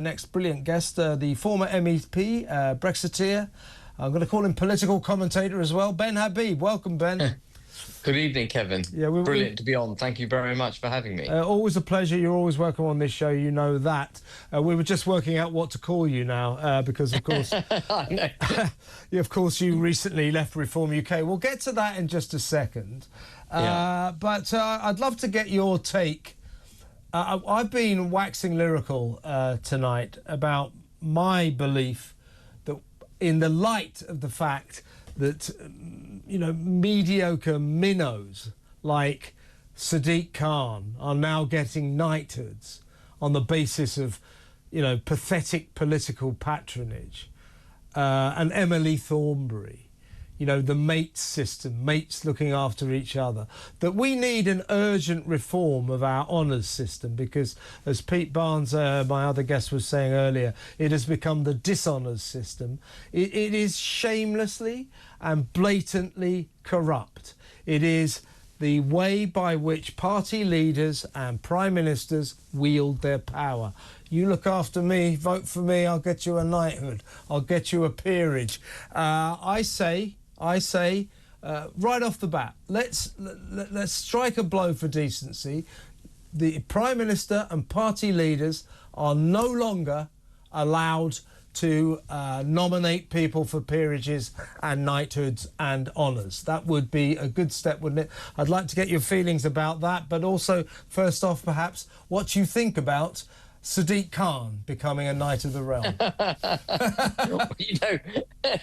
Next brilliant guest, the former MEP, Brexiteer. I'm going to call him political commentator as well, Ben Habib. Welcome, Ben. Good evening, Kevin. Yeah, brilliant to be on. Thank you very much for having me. Always a pleasure. You're always welcome on this show. You know that. We were just working out what to call you now because, of course, of course, you recently left Reform UK. We'll get to that in just a second. But I'd love to get your take. I've been waxing lyrical tonight about my belief that in the light of the fact that, you know, mediocre minnows like Sadiq Khan are now getting knighthoods on the basis of, you know, pathetic political patronage, and Emily Thornberry, you know, the mates system, mates looking after each other, that we need an urgent reform of our honours system because, as Pete Barnes, my other guest, was saying earlier, it has become the dishonours system. It is shamelessly and blatantly corrupt. It is the way by which party leaders and prime ministers wield their power. You look after me, vote for me, I'll get you a knighthood, I'll get you a peerage. I say, right off the bat, let's strike a blow for decency. The Prime Minister and party leaders are no longer allowed to nominate people for peerages and knighthoods and honours. That would be a good step, wouldn't it? I'd like to get your feelings about that, but also, first off, perhaps, what you think about Sadiq Khan becoming a Knight of the Realm.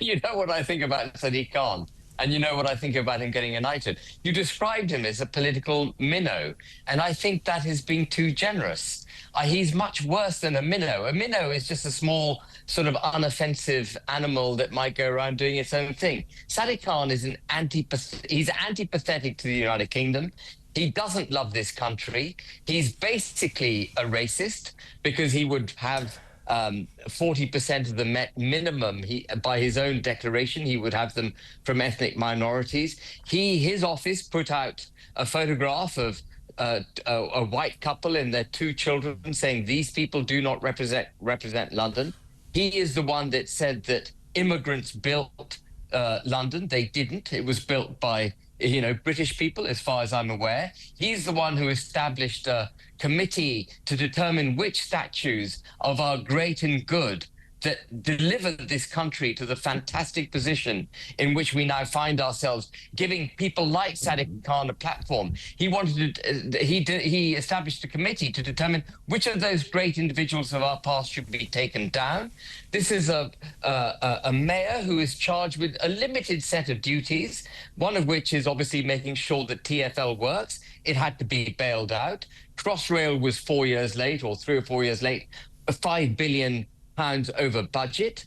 You know what I think about Sadiq Khan, and you know what I think about him getting a knighthood. You described him as a political minnow, and I think that is being too generous. He's much worse than a minnow. A minnow is just a small, sort of unoffensive animal that might go around doing its own thing. Sadiq Khan is he's antipathetic to the United Kingdom. He doesn't love this country. He's basically a racist because he would have 40% of the minimum. By his own declaration, he would have them from ethnic minorities. His office put out a photograph of a white couple and their two children, saying these people do not represent London. He is the one that said that immigrants built London. They didn't. It was built by, you know, British people, as far as I'm aware. He's the one who established a committee to determine which statues of our great and good that delivered this country to the fantastic position in which we now find ourselves, giving people like Sadiq Khan a platform. He established a committee to determine which of those great individuals of our past should be taken down. This is a mayor who is charged with a limited set of duties, one of which is obviously making sure that TfL works. It had to be bailed out. Crossrail was 4 years late, or 3 or 4 years late, £5 billion over budget.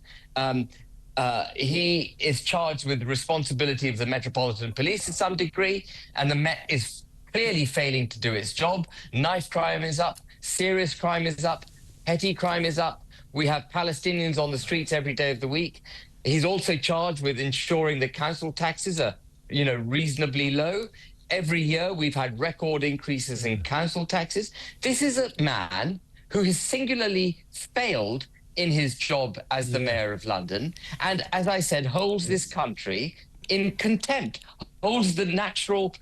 He is charged with the responsibility of the Metropolitan Police to some degree, and the Met is clearly failing to do its job. Knife crime is up, serious crime is up, petty crime is up. We have Palestinians on the streets every day of the week. He's also charged with ensuring that council taxes are, you know, reasonably low. Every year we've had record increases in council taxes. This is a man who has singularly failed in his job as the mayor of London, and, as I said, holds this country in contempt, holds the natural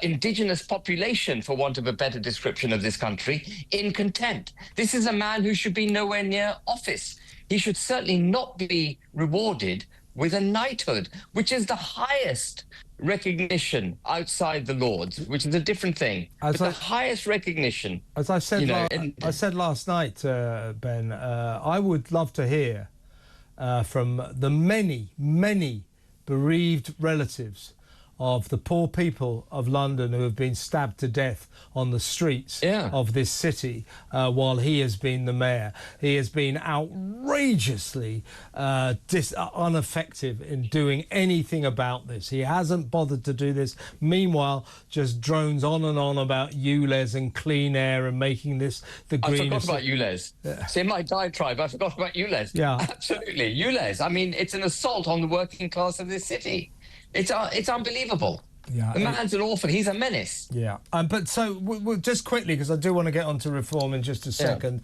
indigenous population, for want of a better description of this country, in contempt. This is a man who should be nowhere near office. He should certainly not be rewarded with a knighthood, which is the highest recognition outside the Lords, which is a different thing. But the highest recognition. As I said, I said last night, Ben, I would love to hear from the many bereaved relatives of the poor people of London who have been stabbed to death on the streets of this city while he has been the mayor. He has been outrageously ineffective in doing anything about this. He hasn't bothered to do this. Meanwhile, just drones on and on about ULEZ and clean air and making this the greenest. I forgot about ULEZ. See, in my diatribe, I forgot about ULEZ. Yeah, absolutely. ULEZ. I mean, it's an assault on the working class of this city. It's unbelievable. Yeah, the man's an orphan. He's a menace. Yeah, but so just quickly, because I do want to get onto reform in just a second.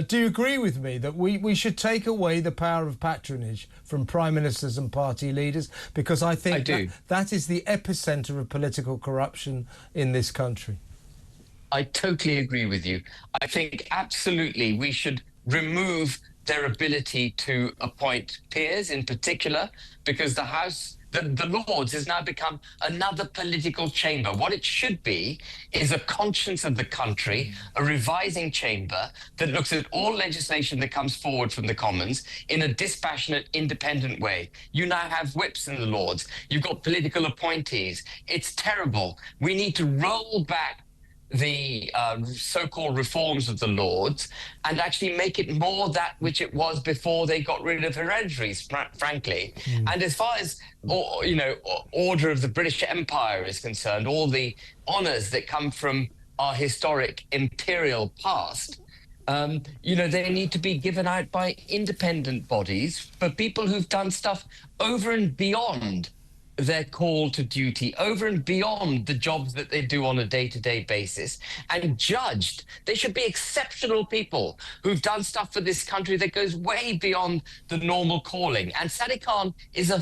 Do you agree with me that we should take away the power of patronage from prime ministers and party leaders? Because I think that is the epicentre of political corruption in this country. I totally agree with you. I think absolutely we should remove their ability to appoint peers in particular, because the House, the Lords, has now become another political chamber. What it should be is a conscience of the country, a revising chamber that looks at all legislation that comes forward from the Commons in a dispassionate, independent way. You now have whips in the Lords. You've got political appointees. It's terrible. We need to roll back the so-called reforms of the Lords and actually make it more that which it was before they got rid of hereditaries, frankly. And as far as, order of the British Empire is concerned, all the honours that come from our historic imperial past, they need to be given out by independent bodies for people who've done stuff over and beyond their call to duty, over and beyond the jobs that they do on a day-to-day basis, and judged. They should be exceptional people who've done stuff for this country that goes way beyond the normal calling. And Sadiq Khan is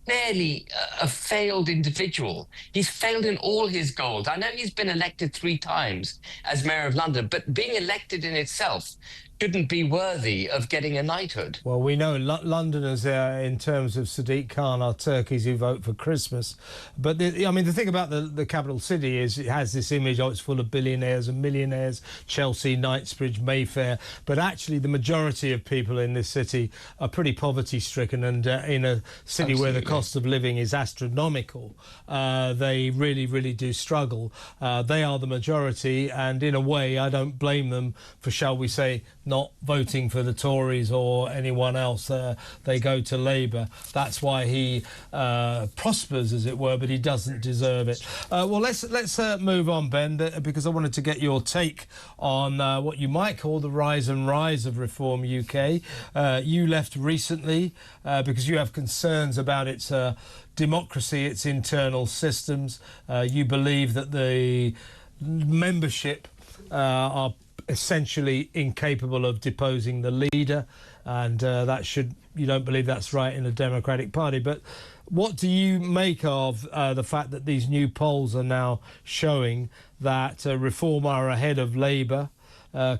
clearly a failed individual. He's failed in all his goals. I know he's been elected 3 times as Mayor of London, but being elected in itself shouldn't be worthy of getting a knighthood. Well, we know Londoners, in terms of Sadiq Khan, are turkeys who vote for Christmas. But, the thing about the capital city is it has this image, it's full of billionaires and millionaires, Chelsea, Knightsbridge, Mayfair. But actually, the majority of people in this city are pretty poverty-stricken, and in a city where the cost of living is astronomical, they really, really do struggle. They are the majority, and in a way, I don't blame them for, shall we say, not voting for the Tories or anyone else. They go to Labour. That's why he prospers, as it were, but he doesn't deserve it. Well, let's move on, Ben, because I wanted to get your take on what you might call the rise and rise of Reform UK. You left recently because you have concerns about its democracy, its internal systems. You believe that the membership are essentially incapable of deposing the leader, and you don't believe that's right in a democratic party. But what do you make of the fact that these new polls are now showing that Reform are ahead of Labour,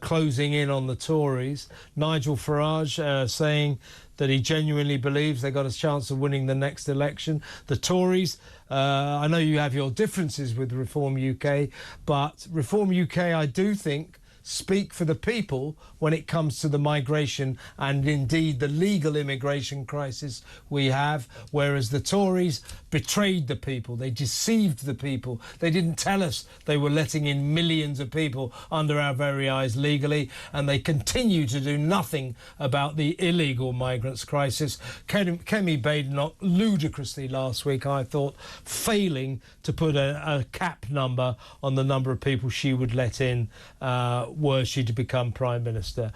closing in on the Tories? Nigel Farage saying that he genuinely believes they got a chance of winning the next election. The Tories, I know you have your differences with Reform UK, but Reform UK, I do think, speak for the people when it comes to the migration and indeed the legal immigration crisis we have, whereas the Tories betrayed the people. They deceived the people. They didn't tell us they were letting in millions of people under our very eyes legally, and they continue to do nothing about the illegal migrants crisis. Kemi Badenoch ludicrously last week, I thought, failing to put a cap number on the number of people she would let in were she to become Prime Minister.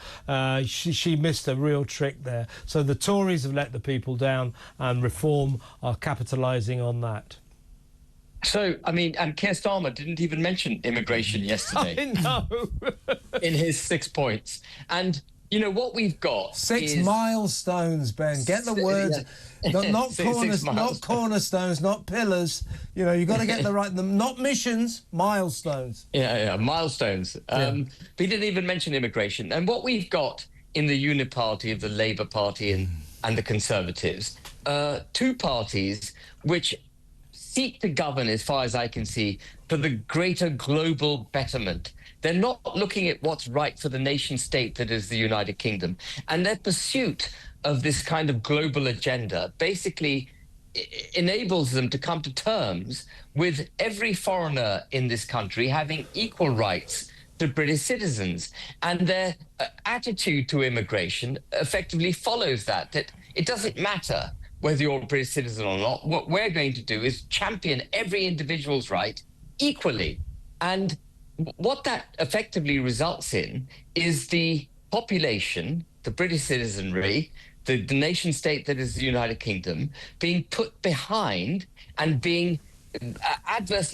She missed a real trick there. So the Tories have let the people down, and Reform are capitalising on that. So, and Keir Starmer didn't even mention immigration yesterday. I know. In his 6 points. And, what we've got 6 milestones, Ben. Get the words. Not cornerstones, not pillars. You've got to get the right. Not missions, milestones. Yeah, milestones. But he didn't even mention immigration. And what we've got in the Uniparty of the Labour Party and the Conservatives, 2 parties which seek to govern, as far as I can see, for the greater global betterment. They're not looking at what's right for the nation state that is the United Kingdom. And their pursuit of this kind of global agenda basically enables them to come to terms with every foreigner in this country having equal rights to British citizens. And their attitude to immigration effectively follows that it doesn't matter whether you're a British citizen or not. What we're going to do is champion every individual's right equally. And what that effectively results in is the population, the British citizenry, the nation state that is the United Kingdom, being put behind and being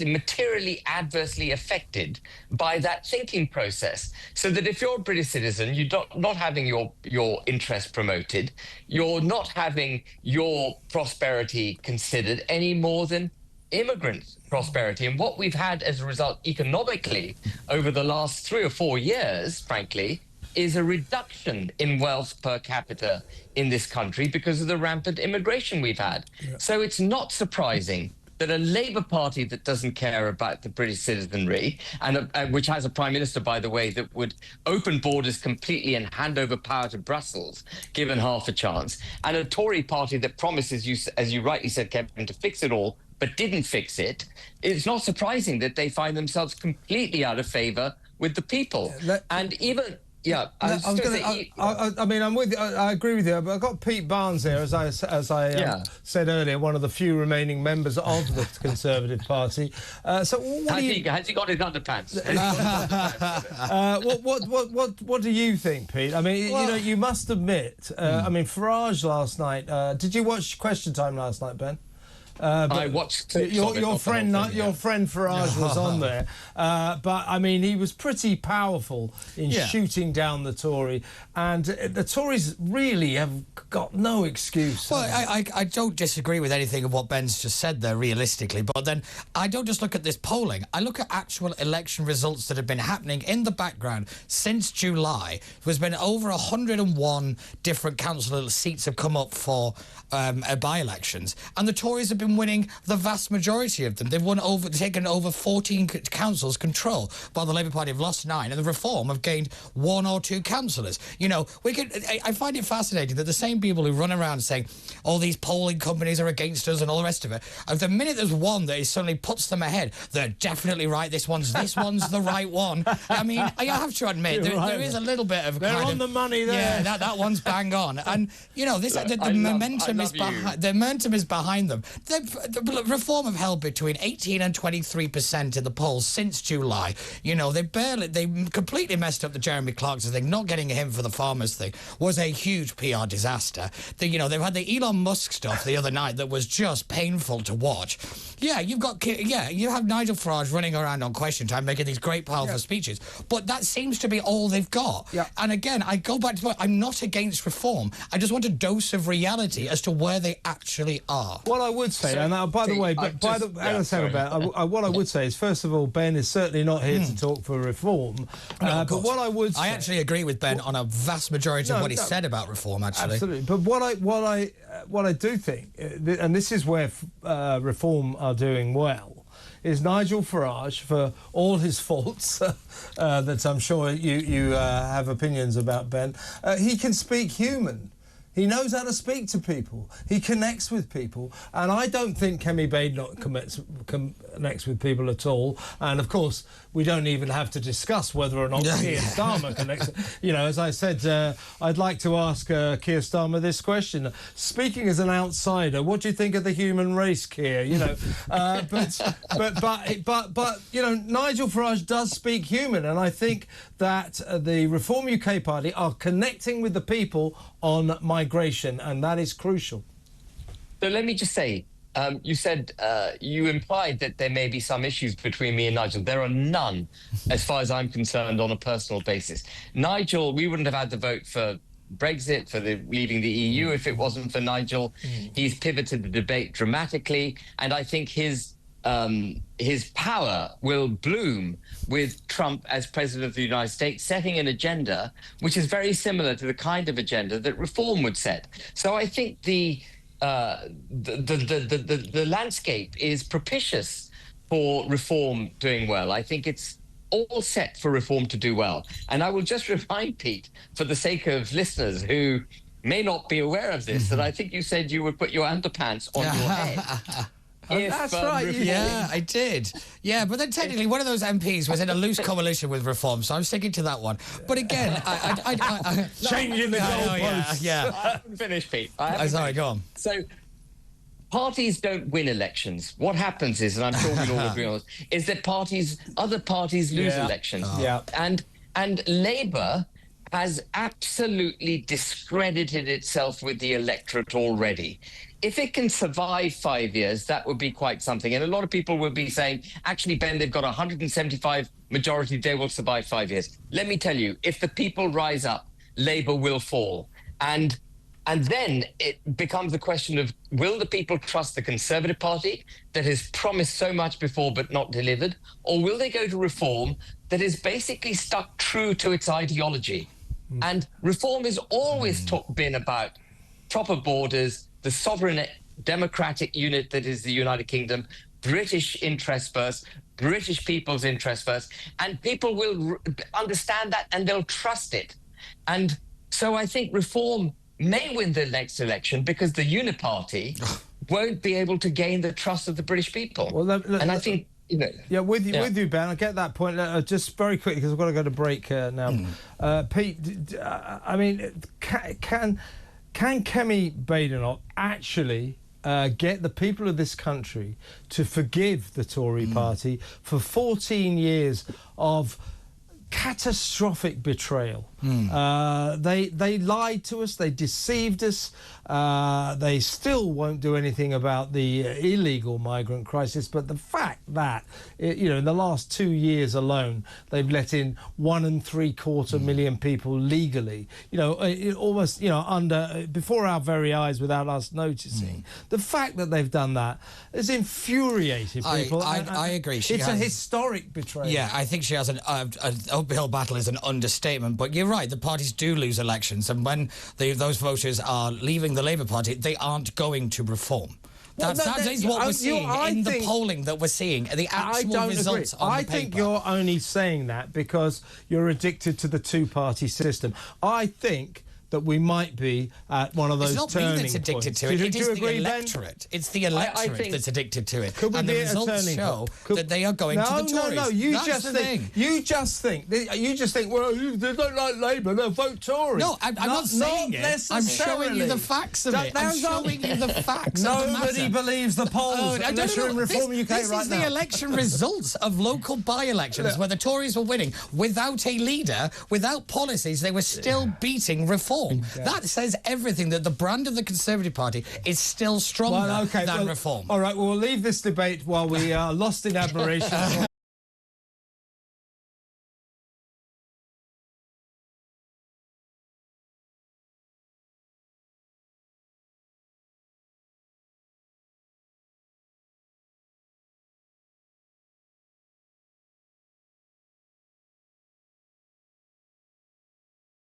materially adversely affected by that thinking process. So that if you're a British citizen, you're not having your interests promoted, you're not having your prosperity considered any more than immigrant prosperity. And what we've had as a result economically over the last 3 or 4 years, frankly, is a reduction in wealth per capita in this country because of the rampant immigration we've had. Yeah. So it's not surprising that a Labour Party that doesn't care about the British citizenry, and which has a Prime Minister, by the way, that would open borders completely and hand over power to Brussels, given half a chance, and a Tory party that promises, you, as you rightly said, Kevin, to fix it all, but didn't fix it, it's not surprising that they find themselves completely out of favour with the people. And even... Yeah, I mean, I'm with you. I agree with you. But I've got Pete Barnes here, as I said earlier, one of the few remaining members of the Conservative Party. So, has he got his underpants? What do you think, Pete? I mean, you know, you must admit. I mean, Farage last night. Did you watch Question Time last night, Ben? I watched your friend Farage was on there, but I mean he was pretty powerful in shooting down the Tory, and the Tories really have got no excuse. Well, I don't disagree with anything of what Ben's just said there realistically, but then I don't just look at this polling, I look at actual election results that have been happening in the background since July. There's been over 101 different council seats have come up for by-elections, and the Tories have been winning the vast majority of them. They've taken over 14 councils control, while the Labour Party have lost 9, and the Reform have gained 1 or 2 councillors. You know, I find it fascinating that the same people who run around saying all these polling companies are against us and all the rest of it, at the minute there's one that suddenly puts them ahead, they're definitely right. This one's the right one. I mean, I have to admit there is a little bit of they're on the money there. Yeah, that one's bang on, and you know the momentum is behind them. The Reform have held between 18 and 23% in the polls since July. You know, they completely messed up the Jeremy Clarkson thing. Not getting him for the farmers thing was a huge PR disaster. They've had the Elon Musk stuff the other night that was just painful to watch. Yeah, you have Nigel Farage running around on Question Time making these great powerful speeches, but that seems to be all they've got. Yeah. And again, I go back to the point, I'm not against reform. I just want a dose of reality as to where they actually are. What I would say, by the way, what I would say is, first of all, Ben is certainly not here to talk for reform. But what I would say, I actually agree with Ben on a vast majority of what he said about reform, actually. Absolutely. But what I do think, and this is where Reform are doing well, is Nigel Farage, for all his faults that I'm sure you have opinions about, Ben, he can speak human. He knows how to speak to people. He connects with people. And I don't think Kemi Bade connects with people at all. And, of course, we don't even have to discuss whether or not Keir Starmer connects. You know, as I said, I'd like to ask Keir Starmer this question. Speaking as an outsider, what do you think of the human race, Keir? You know, but you know, Nigel Farage does speak human. And I think that the Reform UK Party are connecting with the people on migration, and that is crucial. So let me just say, you said, you implied that there may be some issues between me and Nigel. There are none, as far as I'm concerned, on a personal basis. Nigel, we wouldn't have had the vote for Brexit, for leaving the EU, if it wasn't for Nigel. He's pivoted the debate dramatically, and I think his power will bloom with Trump as president of the United States, setting an agenda which is very similar to the kind of agenda that Reform would set. So I think the landscape is propitious for Reform doing well. I think it's all set for Reform to do well. And I will just remind Pete, for the sake of listeners who may not be aware of this, that I think you said you would put your underpants on your head. That's right. Yeah, I did. Yeah, but then technically one of those MPs was in a loose coalition with Reform, so I'm sticking to that one. But again, I changing the goalposts. Yeah. I haven't finished, Pete. Sorry, go on. So parties don't win elections. What happens is, and I'm sure we'll all agree on this, is that other parties lose elections. And Labour has absolutely discredited itself with the electorate already. if it can survive 5 years, that would be quite something. And a lot of people would be saying, actually, Ben, they've got 175 majority, they will survive 5 years. Let me tell you, if the people rise up, Labour will fall. And then it becomes a question of, will the people trust the Conservative Party that has promised so much before but not delivered? Or will they go to Reform that is basically stuck true to its ideology? And Reform has always been about proper borders, the sovereign democratic unit that is the United Kingdom, British interests first, British people's interests first, and people will understand that and they'll trust it. And so I think Reform may win the next election because the Uniparty won't be able to gain the trust of the British people. Well, and I think, you know... Yeah, with you, Ben, I get that point. Just very quickly, because I've got to go to break now. Pete, I mean, can Kemi Badenoch actually get the people of this country to forgive the Tory party for 14 years of catastrophic betrayal? They lied to us, they deceived us, they still won't do anything about the illegal migrant crisis, but the fact that, you know, in the last 2 years alone, they've let in 1 3/4 million people legally, you know, almost, you know, before our very eyes without us noticing. The fact that they've done that has infuriated people. I agree. It's a historic betrayal. Yeah, I think she has an uphill battle is an understatement, but you're right, the parties do lose elections, and when those voters are leaving the Labour Party, they aren't going to reform. That is what we're seeing in the polling that we're seeing, the actual results on the paper. I think you're only saying that because you're addicted to the two-party system. I think that we might be at one of those turning points. It's not me that's addicted to it. It is the electorate. It's the electorate that's addicted to it. And the results show that they are going to the Tories. No, you just think, well, they don't like Labour, they'll vote Tory. No, I'm not saying it. I'm showing you the facts of it. I'm showing you the facts of the matter. Nobody believes the polls unless you're in Reform UK right now. This is the election results of local by-elections where the Tories were winning without a leader, without policies. They were still beating Reform. That says everything, that the brand of the Conservative Party is still stronger than Reform. All right, well, we'll leave this debate while we are lost in admiration.